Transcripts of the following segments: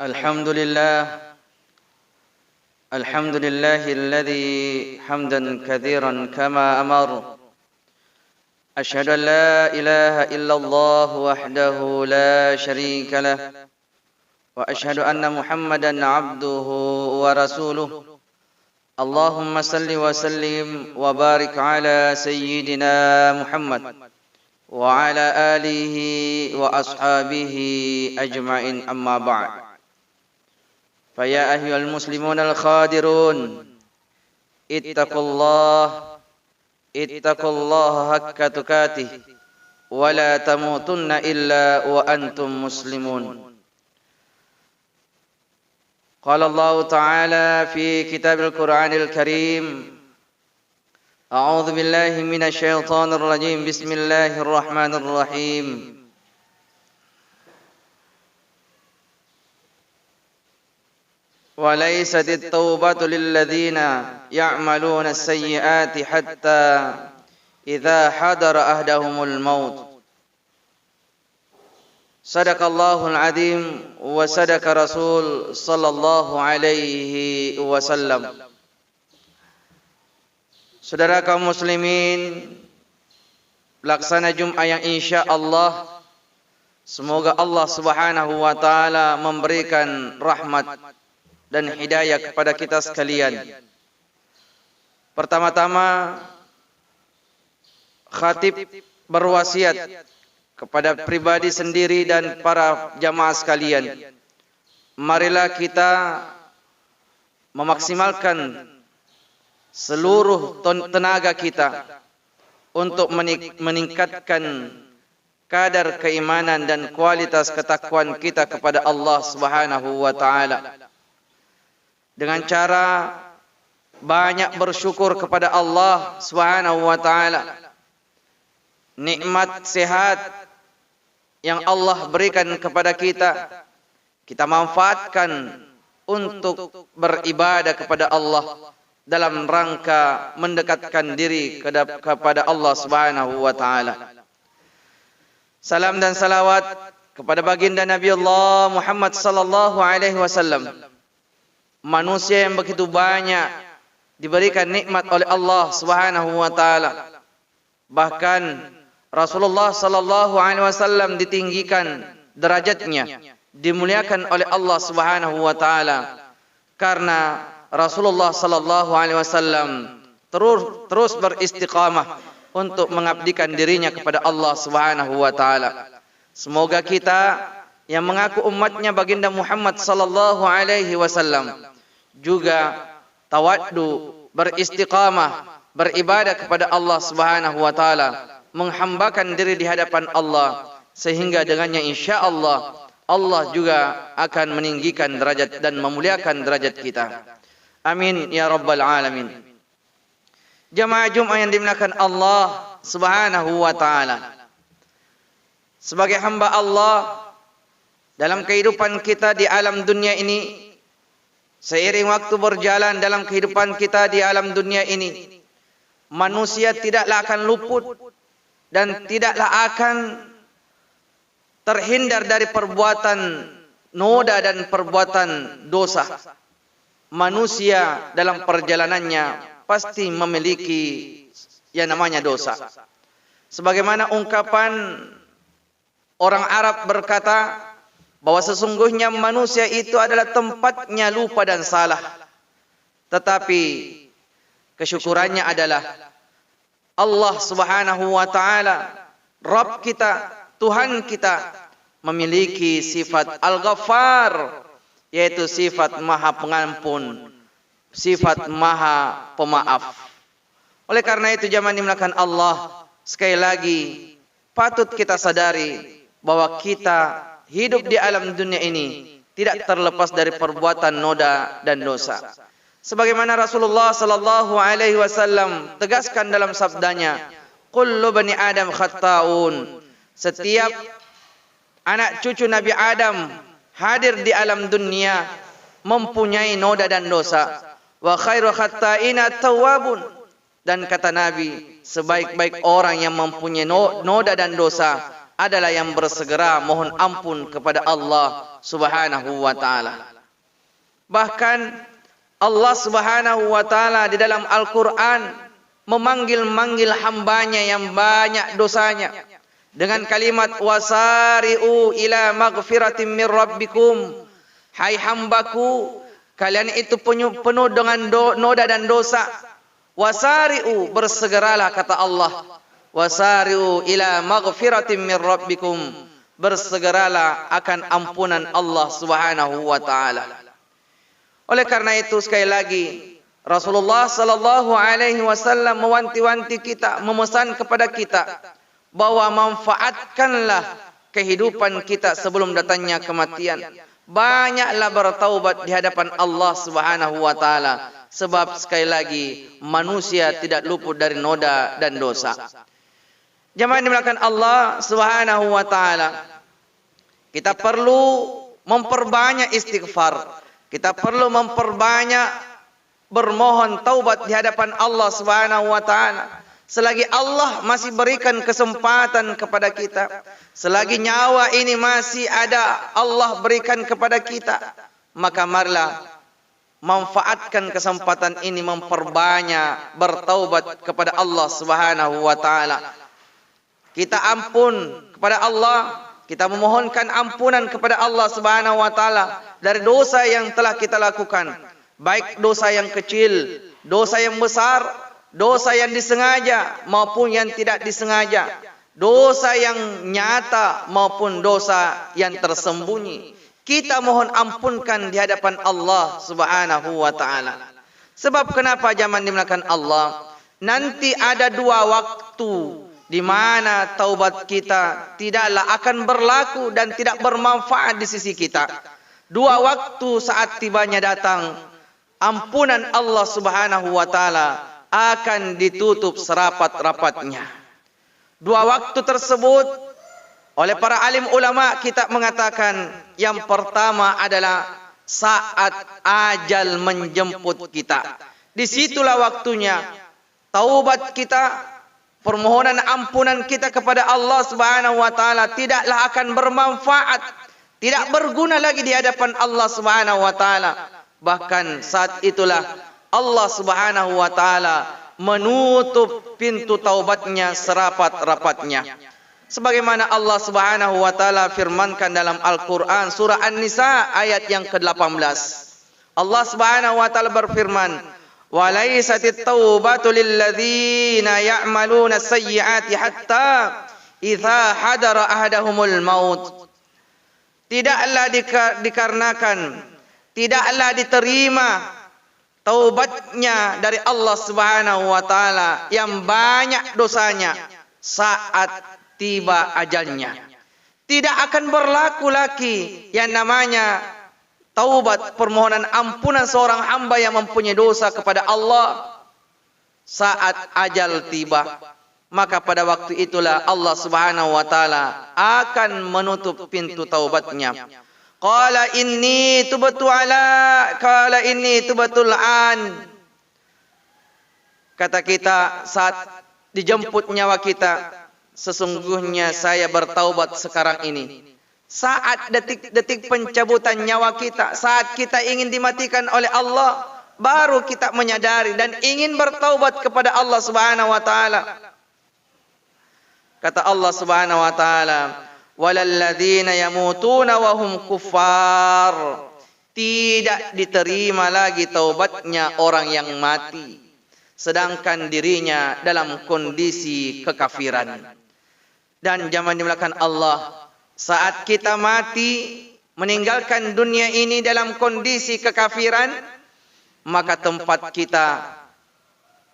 الحمد لله الذي حمدا كثيرا كما أمر. أشهد أن لا إله إلا الله وحده لا شريك له وأشهد أن محمدا عبده ورسوله. اللهم صل وسلم وبارك على سيدنا محمد وعلى آله وأصحابه أجمعين. أما بعد، فيا أيها المسلمون الخادرون اتقوا الله حق تقاته ولا تموتن إلا وأنتم مسلمون. قال الله تعالى في كتاب القرآن الكريم: أعوذ بالله من الشيطان الرجيم. بسم الله الرحمن الرحيم. وليست التوبة للذين يعملون السيئات حتى إذا حضر أحدهم الموت. صدق الله العظيم وصدق رسول صلى الله عليه وسلم. Saudara kaum muslimin, pelaksana Jum'ah yang insya Allah, semoga Allah subhanahu wa ta'ala memberikan rahmat dan hidayah kepada kita sekalian. Pertama-tama, khatib berwasiat kepada pribadi sendiri dan para jamaah sekalian. Marilah kita memaksimalkan seluruh tenaga kita untuk meningkatkan kadar keimanan dan kualitas ketakwaan kita kepada Allah Subhanahu wa taala dengan cara banyak bersyukur kepada Allah Subhanahu wa taala. Nikmat sehat yang Allah berikan kepada kita, kita manfaatkan untuk beribadah kepada Allah dalam rangka mendekatkan diri kepada Allah Subhanahu wa taala. Salam dan salawat kepada baginda Nabi Allah Muhammad sallallahu alaihi wasallam, manusia yang begitu banyak diberikan nikmat oleh Allah Subhanahu wa taala. Bahkan Rasulullah sallallahu alaihi wasallam ditinggikan derajatnya, dimuliakan oleh Allah Subhanahu wa taala karena Rasulullah sallallahu alaihi wasallam terus beristiqamah untuk mengabdikan dirinya kepada Allah Subhanahu wa taala. Semoga kita yang mengaku umatnya baginda Muhammad sallallahu alaihi wasallam juga tawaddu, beristiqamah, beribadah kepada Allah Subhanahu wa taala, menghambakan diri di hadapan Allah, sehingga dengannya insyaallah Allah juga akan meninggikan derajat dan memuliakan derajat kita. Amin ya rabbal alamin. Jamaah Jum'ah yang dimuliakan Allah Subhanahu wa taala, sebagai hamba Allah dalam kehidupan kita di alam dunia ini, seiring waktu berjalan dalam kehidupan kita di alam dunia ini, manusia tidaklah akan luput dan tidaklah akan terhindar dari perbuatan noda dan perbuatan dosa. Manusia dalam perjalanannya pasti memiliki yang namanya dosa. Sebagaimana ungkapan orang Arab berkata bahwa sesungguhnya manusia itu adalah tempatnya lupa dan salah. Tetapi kesyukurannya adalah Allah Subhanahu wa taala, Rabb kita, Tuhan kita, memiliki sifat Al-Ghaffar, yaitu sifat Maha Pengampun, sifat Maha Pemaaf. Oleh karena itu jamaah dimuliakan Allah, sekali lagi patut kita sadari bahwa kita hidup di alam dunia ini tidak terlepas dari perbuatan noda dan dosa. Sebagaimana Rasulullah sallallahu alaihi wasallam tegaskan dalam sabdanya, kullu bani Adam khatta'un. Setiap anak cucu Nabi Adam hadir di alam dunia mempunyai noda dan dosa. Wa khairu khatta'ina tawwabun. Dan kata Nabi, sebaik-baik orang yang mempunyai noda dan dosa adalah yang bersegera mohon ampun kepada Allah Subhanahu wa taala. Bahkan Allah Subhanahu wa taala di dalam Al-Qur'an memanggil-manggil hambanya yang banyak dosanya dengan kalimat wasari'u ila maghfiratin min rabbikum. Hai hambaku, kalian itu penuh dengan noda dan dosa. Wasari'u, bersegeralah kata Allah. Wasari'u ila maghfiratin min rabbikum, bersegeralah akan ampunan Allah Subhanahu wa taala. Oleh karena itu sekali lagi Rasulullah sallallahu alaihi wasallam mewanti-wanti kita, memesan kepada kita bahwa manfaatkanlah kehidupan kita sebelum datangnya kematian. Banyaklah bertaubat di hadapan Allah Subhanahu wa taala, sebab sekali lagi manusia tidak luput dari noda dan dosa. Jemaah dimulakan Allah Subhanahu wa taala, kita perlu memperbanyak istighfar. Kita perlu memperbanyak bermohon taubat di hadapan Allah Subhanahu wa taala. Selagi Allah masih berikan kesempatan kepada kita, selagi nyawa ini masih ada Allah berikan kepada kita, maka marilah manfaatkan kesempatan ini memperbanyak bertaubat kepada Allah Subhanahu wa taala. Kita ampun kepada Allah, kita memohonkan ampunan kepada Allah Subhanahu wa taala dari dosa yang telah kita lakukan, baik dosa yang kecil, dosa yang besar, dosa yang disengaja maupun yang tidak disengaja, dosa yang nyata maupun dosa yang tersembunyi. Kita mohon ampunkan di hadapan Allah Subhanahu wa taala. Sebab kenapa jemaah dimulakan Allah? Nanti ada dua waktu di mana taubat kita tidaklah akan berlaku dan tidak bermanfaat di sisi kita. Dua waktu saat tibanya datang, ampunan Allah Subhanahu wa taala akan ditutup serapat-rapatnya. Dua waktu tersebut oleh para alim ulama kita mengatakan, yang pertama adalah saat ajal menjemput kita. Disitulah waktunya taubat kita, permohonan ampunan kita kepada Allah Subhanahu wa taala tidaklah akan bermanfaat, tidak berguna lagi di hadapan Allah Subhanahu wa taala. Bahkan saat itulah Allah Subhanahu wa taala menutup pintu taubatnya serapat-rapatnya. Sebagaimana Allah Subhanahu wa taala firmankan dalam Al-Qur'an surah An-Nisa ayat yang ke-18. Allah Subhanahu wa taala berfirman, "Walaisatit taubatu lilladzina ya'maluna sayyi'ati hatta idza hadara ahadahumul maut." Tidaklah dikarenakan, tidaklah diterima taubatnya dari Allah Subhanahu wa taala yang banyak dosanya saat tiba ajalnya. Tidak akan berlaku lagi yang namanya taubat, permohonan ampunan seorang hamba yang mempunyai dosa kepada Allah saat ajal tiba. Maka pada waktu itulah Allah Subhanahu wa taala akan menutup pintu taubatnya. Qala inni tubtu an. Kata kita saat dijemput nyawa kita, sesungguhnya saya bertaubat sekarang ini. Saat detik-detik pencabutan nyawa kita, saat kita ingin dimatikan oleh Allah, baru kita menyadari dan ingin bertaubat kepada Allah Subhanahu wa taala. Kata Allah Subhanahu wa taala, "Walalladzina yamutuna wa hum kuffar." Tidak diterima lagi taubatnya orang yang mati sedangkan dirinya dalam kondisi kekafiran. Dan jemaah dimulakan Allah, saat kita mati meninggalkan dunia ini dalam kondisi kekafiran, maka tempat kita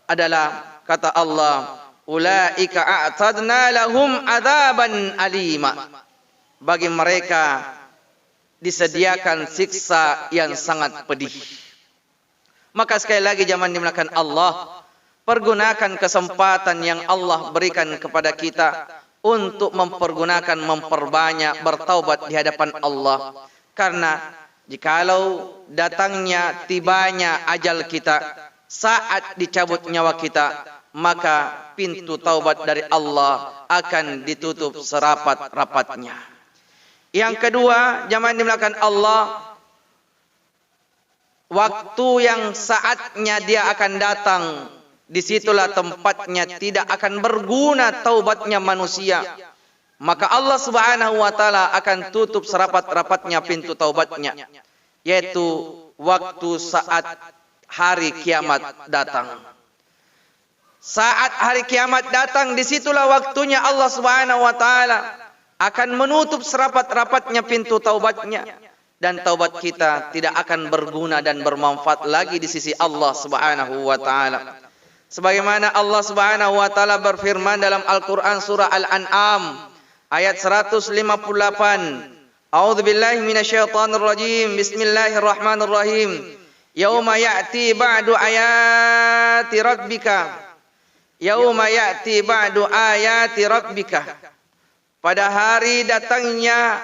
adalah kata Allah, "Ulaika a'tadna lahum adzaban alima." Bagi mereka disediakan siksa yang sangat pedih. Maka sekali lagi jemaah dimulakan Allah, pergunakan kesempatan yang Allah berikan kepada kita untuk memperbanyak bertaubat di hadapan Allah. Karena jikalau datangnya tibanya ajal kita, saat dicabut nyawa kita, maka pintu taubat dari Allah akan ditutup serapat-rapatnya. Yang kedua, jamaah dimulakan Allah, waktu yang saatnya dia akan datang, disitulah tempatnya tidak akan berguna taubatnya manusia. Maka Allah Subhanahu wa taala akan tutup serapat-rapatnya pintu taubatnya, yaitu waktu saat hari kiamat datang. Saat hari kiamat datang, disitulah waktunya Allah Subhanahu wa taala akan menutup serapat-rapatnya pintu taubatnya, dan taubat kita tidak akan berguna dan bermanfaat lagi di sisi Allah Subhanahu wa taala. Sebagaimana Allah Subhanahu wa taala berfirman dalam Al-Qur'an surah Al-An'am ayat 158. A'udzubillahi minasyaitonir rajim. Bismillahirrahmanirrahim. Yauma ya'ti ba'du ayati rabbika. Yauma ya'ti ba'du ayati rabbika. Pada hari datangnya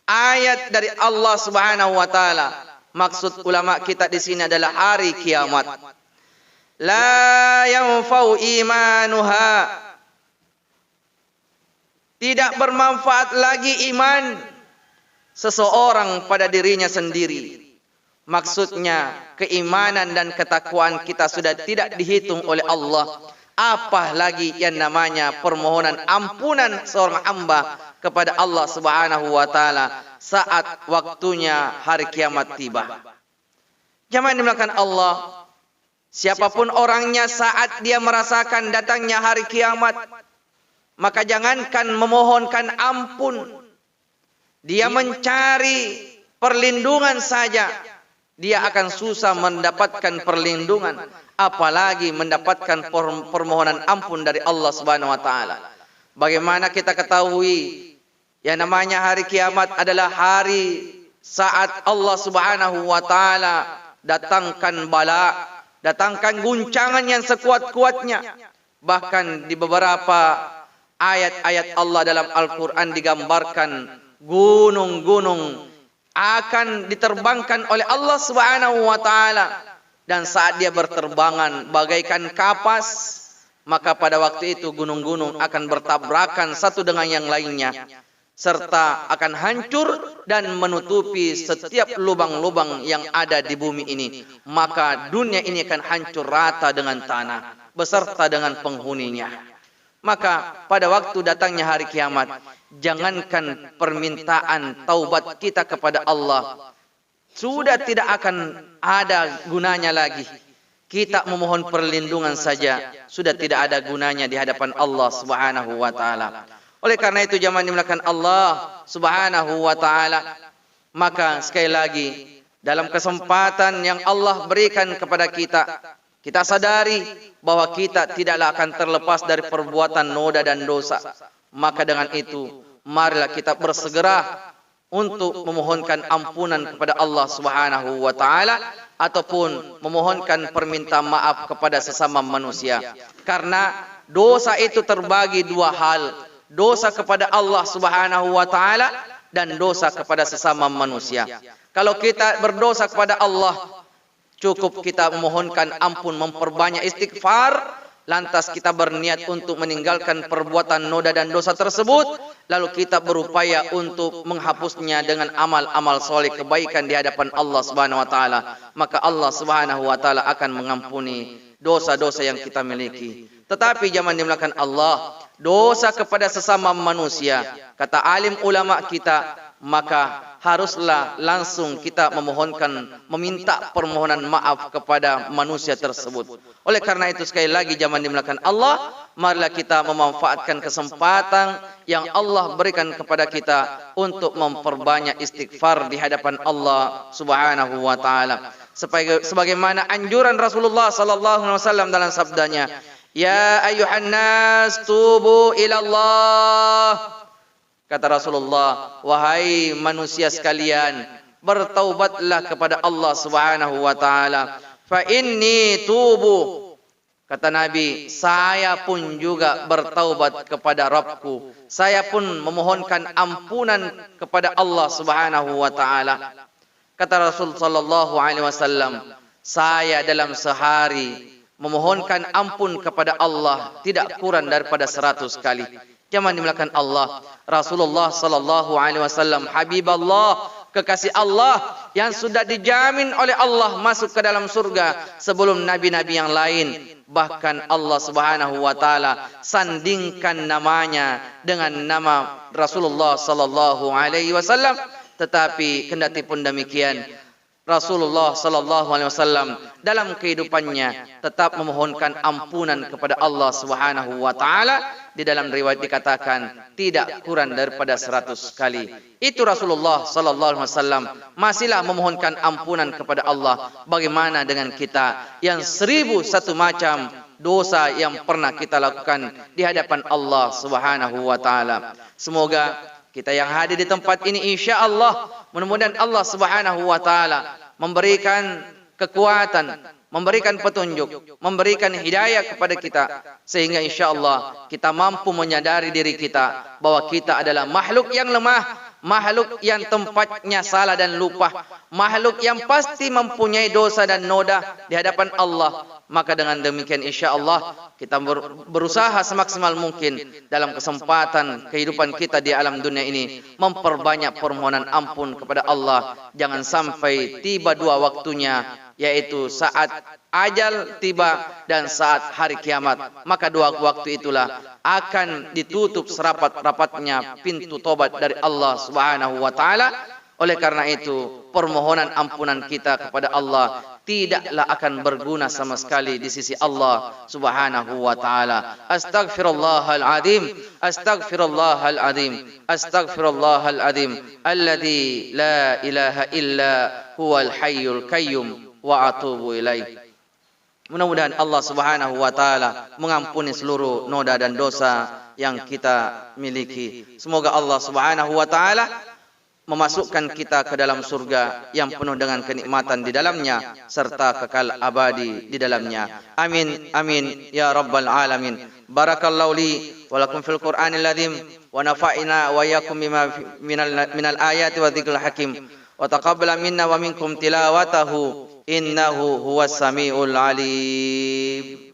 ayat dari Allah Subhanahu wa taala. Maksud ulama kita di sini adalah hari kiamat. La yanfa'u imanuha. Tidak bermanfaat lagi iman seseorang pada dirinya sendiri. Maksudnya keimanan dan ketakwaan kita sudah tidak dihitung oleh Allah. Apalagi yang namanya permohonan ampunan seorang hamba kepada Allah Subhanahu wa taala saat waktunya hari kiamat tiba. Jamaah dimulakan Allah, siapapun orangnya saat dia merasakan datangnya hari kiamat, maka jangankan memohonkan ampun, dia mencari perlindungan saja, dia akan susah mendapatkan perlindungan, apalagi mendapatkan permohonan ampun dari Allah Subhanahu wa taala. Bagaimana kita ketahui yang namanya hari kiamat adalah hari saat Allah Subhanahu wa taala datangkan bala, datangkan guncangan yang sekuat-kuatnya. Bahkan di beberapa ayat-ayat Allah dalam Al-Quran digambarkan gunung-gunung akan diterbangkan oleh Allah Subhanahu wa taala, dan saat dia berterbangan bagaikan kapas, maka pada waktu itu gunung-gunung akan bertabrakan satu dengan yang lainnya, serta akan hancur dan menutupi setiap lubang-lubang yang ada di bumi ini. Maka dunia ini akan hancur rata dengan tanah beserta dengan penghuninya. Maka pada waktu datangnya hari kiamat, jangankan permintaan taubat kita kepada Allah, sudah tidak akan ada gunanya lagi. Kita memohon perlindungan saja sudah tidak ada gunanya di hadapan Allah Subhanahu wa taala. Oleh karena itu jamaah dimulakan Allah Subhanahu wa taala, maka sekali lagi dalam kesempatan yang Allah berikan kepada kita, kita sadari bahwa kita tidaklah akan terlepas dari perbuatan noda dan dosa. Maka dengan itu marilah kita bersegera untuk memohonkan ampunan kepada Allah Subhanahu wa taala ataupun memohonkan permintaan maaf kepada sesama manusia. Karena dosa itu terbagi dua hal, dosa kepada Allah Subhanahu wa taala dan dosa kepada sesama manusia. Kalau kita berdosa kepada Allah, cukup kita memohonkan ampun, memperbanyak istighfar, lantas kita berniat untuk meninggalkan perbuatan noda dan dosa tersebut, lalu kita berupaya untuk menghapusnya dengan amal-amal soleh kebaikan di hadapan Allah Subhanahu wa taala, maka Allah Subhanahu wa taala akan mengampuni dosa-dosa yang kita miliki. Tetapi jangan dimulakan Allah, dosa kepada sesama manusia, kata alim ulama kita, maka haruslah langsung kita meminta permohonan maaf kepada manusia tersebut. Oleh karena itu sekali lagi jamaah dimulakan Allah, marilah kita memanfaatkan kesempatan yang Allah berikan kepada kita untuk memperbanyak istighfar di hadapan Allah Subhanahu wa taala. Sebagaimana anjuran Rasulullah sallallahu alaihi wasallam dalam sabdanya, "Ya ayyuhan nas tubu ila Allah." Kata Rasulullah, wahai manusia sekalian, bertaubatlah kepada Allah Subhanahu wa taala. Fa inni tubu. Kata Nabi, saya pun juga bertaubat kepada Rabbku. Saya pun memohonkan ampunan kepada Allah Subhanahu wa taala. Kata Rasul sallallahu alaihi wasallam, saya dalam sehari memohonkan ampun kepada Allah tidak kurang daripada 100 kali. Jamaah dimuliakan Allah, Rasulullah sallallahu alaihi wasallam Habibullah, kekasih Allah yang sudah dijamin oleh Allah masuk ke dalam surga sebelum nabi-nabi yang lain. Bahkan Allah Subhanahu wa taala sandingkan namanya dengan nama Rasulullah sallallahu alaihi wasallam. Tetapi kendati pun demikian, Rasulullah sallallahu alaihi wasallam dalam kehidupannya tetap memohonkan ampunan kepada Allah Subhanahu wa taala. Di dalam riwayat dikatakan tidak kurang daripada 100 kali. Itu Rasulullah sallallahu alaihi wasallam masihlah memohonkan ampunan kepada Allah. Bagaimana dengan kita yang 1001 macam dosa yang pernah kita lakukan di hadapan Allah Subhanahu wa taala. Semoga kita yang hadir di tempat ini insya-Allah mudah-mudahan Allah Subhanahu wa taala memberikan kekuatan, memberikan petunjuk, memberikan hidayah kepada kita sehingga insya-Allah kita mampu menyadari diri kita bahwa kita adalah makhluk yang lemah, makhluk yang tempatnya salah dan lupa, makhluk yang pasti mempunyai dosa dan noda di hadapan Allah. Maka dengan demikian insya-Allah kita berusaha semaksimal mungkin dalam kesempatan kehidupan kita di alam dunia ini memperbanyak permohonan ampun kepada Allah. Jangan sampai tiba dua waktunya, yaitu saat ajal tiba dan saat hari kiamat. Maka dua waktu itulah akan ditutup serapat-rapatnya pintu tobat dari Allah Subhanahu wa taala. Oleh karena itu, permohonan ampunan kita kepada Allah tidaklah akan berguna sama sekali di sisi Allah Subhanahu wa taala. Astaghfirullahal azim, astaghfirullahal azim, astaghfirullahal azim alladzi la ilaha illa huwal hayyul qayyum wa atubu ilaih. Mudah-mudahan Allah Subhanahu wa taala mengampuni seluruh noda dan dosa yang kita miliki. Semoga Allah Subhanahu wa taala memasukkan kita ke dalam surga yang penuh dengan kenikmatan di dalamnya serta kekal abadi di dalamnya. Amin amin ya rabbal alamin. Barakallahu li wa lakum fil Qur'anil azim wa nafa'ina wa iyyakum bima minal ayati wa dzikril hakim wa taqabbala minna wa minkum tilawatahu innahu huwas samiul alim.